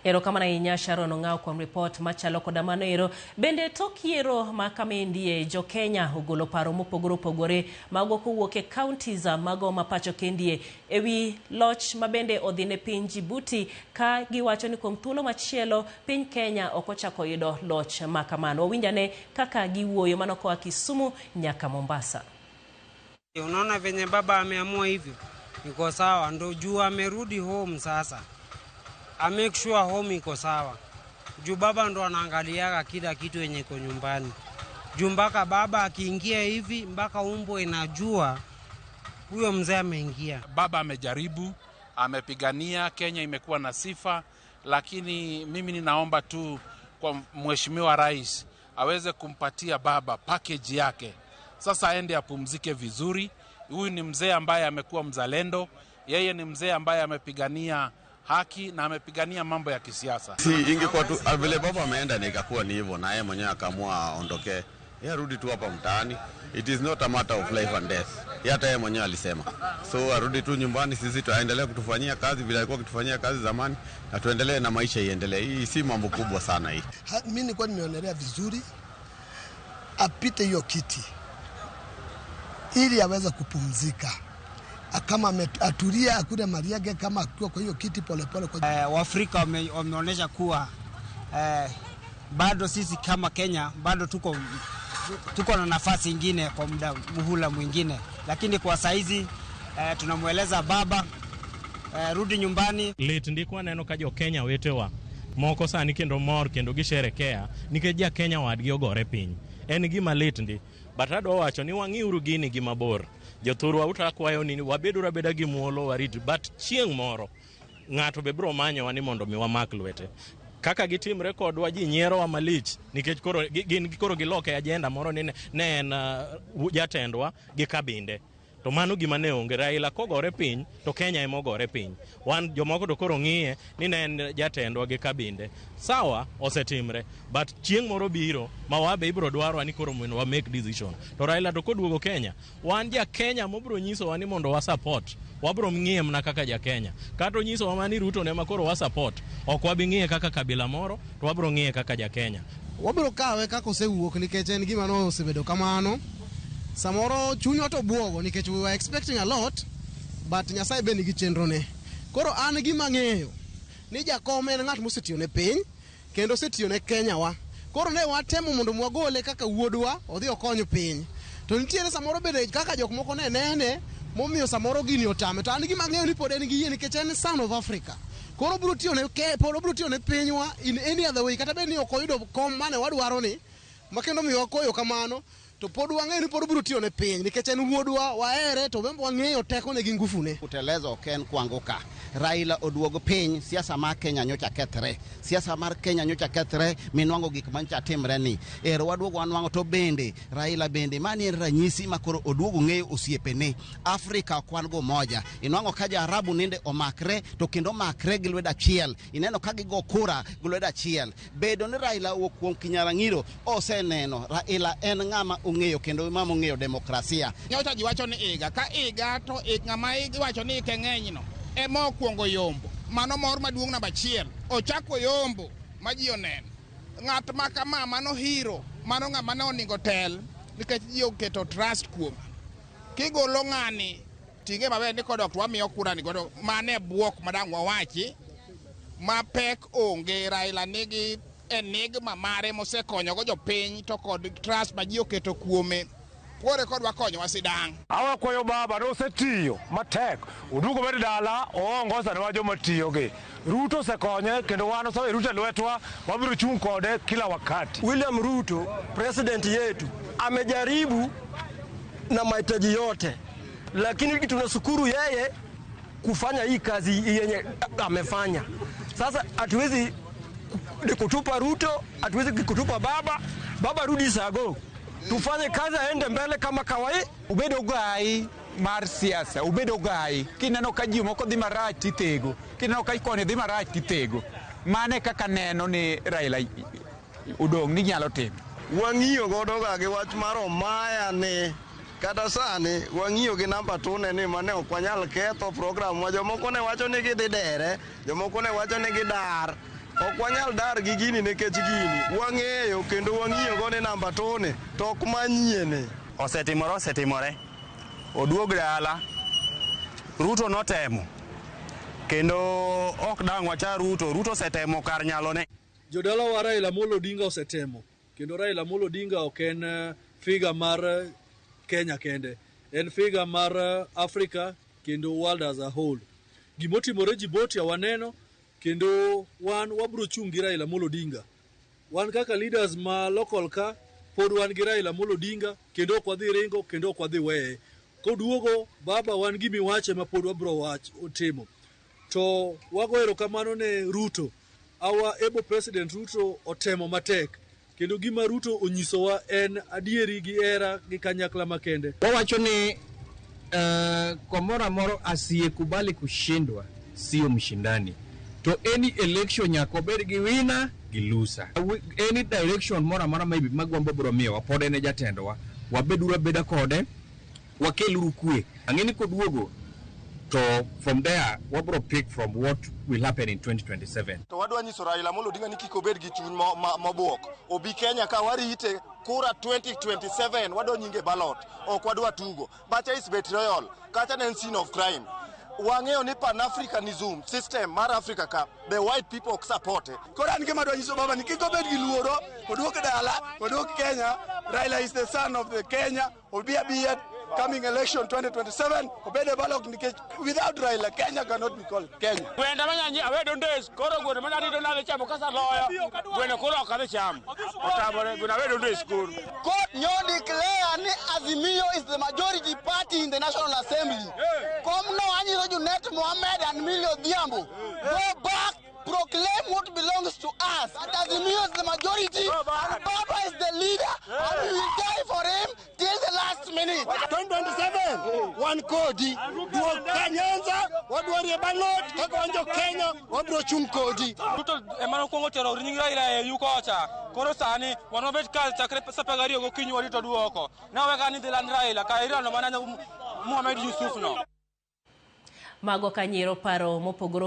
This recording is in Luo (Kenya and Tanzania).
Erokamano ahinya Sharon Ong'aw kuom report machalo koda mano ero. Bende tok yiero ma kamendie jo Kenya ogolo paro mopogore opogore mago kowuok e counties mago ma pacho kendie ewi loch mabende odhine piny Djibouti ka giwacho ni kuom thuolo machielo piny Kenya ok ochako yudo loch makamano. Wawinjane kaka giwuoyo mano koa Kisumu nyaka Mombasa. Unaona venye baba ameamua hivyo iko sawa, ndo juu amerudi home sasa. Make sure home iko sawa. Juu baba ndo anaangaliaga kila kitu yenye iko nyumbani. Juu mpaka baba akiingia hivi mpaka umbo inajua huyo mzee ameingia. Baba amejaribu, amepigania, Kenya imekuwa na sifa, lakini mimi ninaomba tu kwa Mheshimiwa Rais aweze kumpatia baba package yake. Sasa aende apumzike vizuri. Huyu ni mzee ambaye amekuwa mzalendo, yeye ni mzee ambaye amepigania haki na amepigania mambo ya kisiasa. Si ingekuwa tu vile baba ameenda na ikakuwa ni hivyo na yeye mwenyewe akaamua aondoke. Yeye arudi tu hapa mtaani. It is not a matter of life and death. Hata yeye mwenyewe alisema. So arudi tu nyumbani, sisi tuendelee kutufanyia kazi vile alikuwa akitufanyia kazi zamani na tuendelee na maisha iendelee. Hii si mambo kubwa sana hii. Mimi nilikuwa nimeonelea vizuri apite hiyo kiti ili aweze kupumzika. Kama atulia akule mali yake kama akiwa kwa hiyo kiti polepole kwa Waafrika wameonyesha kuwa bado sisi kama Kenya bado tuko na nafasi nyingine kwa muhula mwingine, lakini kwa saizi tunamueleza baba rudi nyumbani. Lit ndiko neno ka jo Kenya wetewa moko sani kendo mor kendo gisherekea nikech ja Kenya wadgi ogore piny. En gima lit ndi but adwa wacho ni wang'iuru gini gi mabor. Jothurwa utakwayo ni wabedura beda gi muolo warit but chieng' moro ng'ato be bro manyo ni mondo mi wamak lwete. Kaka gitimre kodwa ji nyiero wa malich nikech koro giloke agenda moro ni ne en jatendwa gi kabinde. To mano gima ne onge. Raila kogore piny to Kenya emogore piny. Wan jomoko to koro ng'iye ni ne en jatendwa gi kabinde. Sawa osetimre but chieng' moro biro ma wabe ibro dwaro ni koro mondo wa make decision. To Raila to koduogo Kenya wan ja Kenya mobro nyiso wa ni mondo wa support. Wabro ng'iye mna kaka ja Kenya. Kato nyiso wa mani Ruto ne makoro wa support. Ok wabi ng'iye kaka kabila moro to wabro ng'iye kaka ja Kenya. Wabro kawe kaka osewuok nikech en gima no osebedo kamano. Samoro chunyo to buogo nikech we were expecting a lot but Nyasaye be nigi chenro ne. Koro an gima ng'eyo ni jakom en ng'at mosetiyo ne piny kendo osetiyo ne Kenya wa. Koro ne watemo mondo mwagole kaka wuodwa odhi okonyo piny. To nitiere samoro bende kaka jok moko ne nene momiyo samoro gini otame. To an gima ng'eyo ni pod en gi yie nikech en son of Africa. Koro bro tiyo ne pinywa in any other way kata be ni okoyudo kom mane wadwaro ni makendo miyo wakoyo kamano. To pod wang'eyo ni pod bro tiyo ne piny nikech en wuodwa waere to bembo wang'eyo teko ne gi ngufu ne. Utelezo ken kwanguka. Raila oduogo piny, siasa mar Kenya nyocha kethre. Siasa mar Kenya nyocha kethre minwango gik mancha timre ni. Ero waduogo wanwango to bende Raila bende mani en ranyisi makoro oduogo ng'eyo osiepene. Afrika kwan go moja. Inwango kaja Arabu ninde omakre to kendo makre gi lwedo achiel. Ineno ka gigo kura gi lwedo achiel. Bedo ni Raila kuom Kinyarang'iro oseneno Raila en ng'ama ong'eyo kendo mama ong'eyo demokrasia. Nyocha ji wacho ni iga ka iga to ng'ama iwacho ni keng'eny no emo kuongo yombo. Mano mor maduong' namba achiel. Ochako yombo ma ji oneno. Ng'at ma kama mano hero, mano ng'ama ne oningo tel nikech ji oketo trust kuom. Kigolo ng'ani tinge maber ni kodok wamiyo kura ni godo mane buok madang' wawachi ma pek onge. Raila nigi enigma mare mosekonyo go jopiny to kod trust ma ji oketo kuome. Pore kodwa konyo wasidang'. Awakwayo baba nosetiyo matek. Udugo bed dala oongoza ne wajo matiyo ge. Ruto sekonye kendo wan osawe Ruto lwetwa wabiro chung' kode kila wakati. William Ruto president yetu amejaribu na mahitaji yote, lakini tunashukuru yeye kufanya hii kazi yenye amefanya. Sasa hatuwezi kutupa Ruto, hatuwezi kutupa baba rudi sago. Tufanye kazi aende mbele kama kawaida. Ubedo gai mar siasa, ubedo gai. Kineno ka ji moko dhi marach tithego. Kineno ka ikone dhi marach tithego. Mane kaka neno ni Raila udong' ni nyalo timo. Wang'iyo godo ga gi wach mar Omaya ne kata sani wang'iyo gi namba 2 ni mane ok wanyal ketho program wa. Jomoko ne wacho ni gidhi dere, jomoko ne wacho ni gidar. Ok wanyal dar gi gini nikech gini wang'eyo kendo wang'iyo gone namba tone tok manyiene. Osetimore. Oduog dala. Ruto notemo. Kendo ok dang' wacha Ruto osetemo kar nyalone. Jodala wa Raila Amolo Odinga osetemo. Kendo Raila Amolo Odinga ok en figa mar Kenya kende. En figa mar Africa kendo world as a whole. Gimotimore Djibouti waneno kendo wan wabro chungi Raila Amolo Odinga. Wan kaka leaders ma local ka pod wan gi Raila Amolo Odinga kendo ok wadhi ringo kendo ok wadhi weye. Koduogo baba wan gimi wache ma pod wabro timo. To wagoero kamano ne Ruto. Our able president Ruto otemo matek. Kendo gima Ruto onyisowa en adieri gi era gi kanyakla makende. Wawacho ni komora moro asiyekubali kushindwa sio mshindani. To any election nyaka obed gi winner gi loser. Any direction mora maybe magombo bro miyo wapode ne jatendwa. Wabedura beda kode. Wakeluru kwe. Angeni koduogo. So from there, what will pick from what will happen in 2027? To wadwa nyiso Raila Amolo Odinga ni kik obed gi chuny mabuok. Obi Kenya ka warite kura 2027 wadwa nyinge ballot. Ok wadwa tugo. Bacha is betrayal. Kacha en scene of crime. Wang'eyo ni Pan-Africanism system mar Africa ka the white people ok support. Kora an gima dwa nyiso baba ni kik obed gi luoro. Oduok dala, oduok Kenya. Raila is the son of the Kenya. Obi abiya coming election 2027 obede balok nikech without Raila Kenya cannot be called Kenya. Wenda manyanyi awedo ndes koro gweno manani do nage chamo kasa loyo gweno koro okadhe chamo otabore gweno awedo ndes koro. Court nyo declare ni Azimio is the majority party in the National Assembly. Come no anyi Junet Mohammed and Millie Odhiambo. Go back, proclaim what belongs to us. And Azimio is the majority and Baba is the leader and we will die for him till the last minute. 2027 one kodi duok Kanyanza wadwarie ballot kaka wanjo Kenya wabro chung kodi. Ruto emano kongo tero ring Raila yuko cha koro sani wanobet kal chakre pesa pagario go kinyo wadito duoko na weka ni dhiland Raila kaira no mananya Mohamed Yusuf no. Mago Kanyero paro mopogoro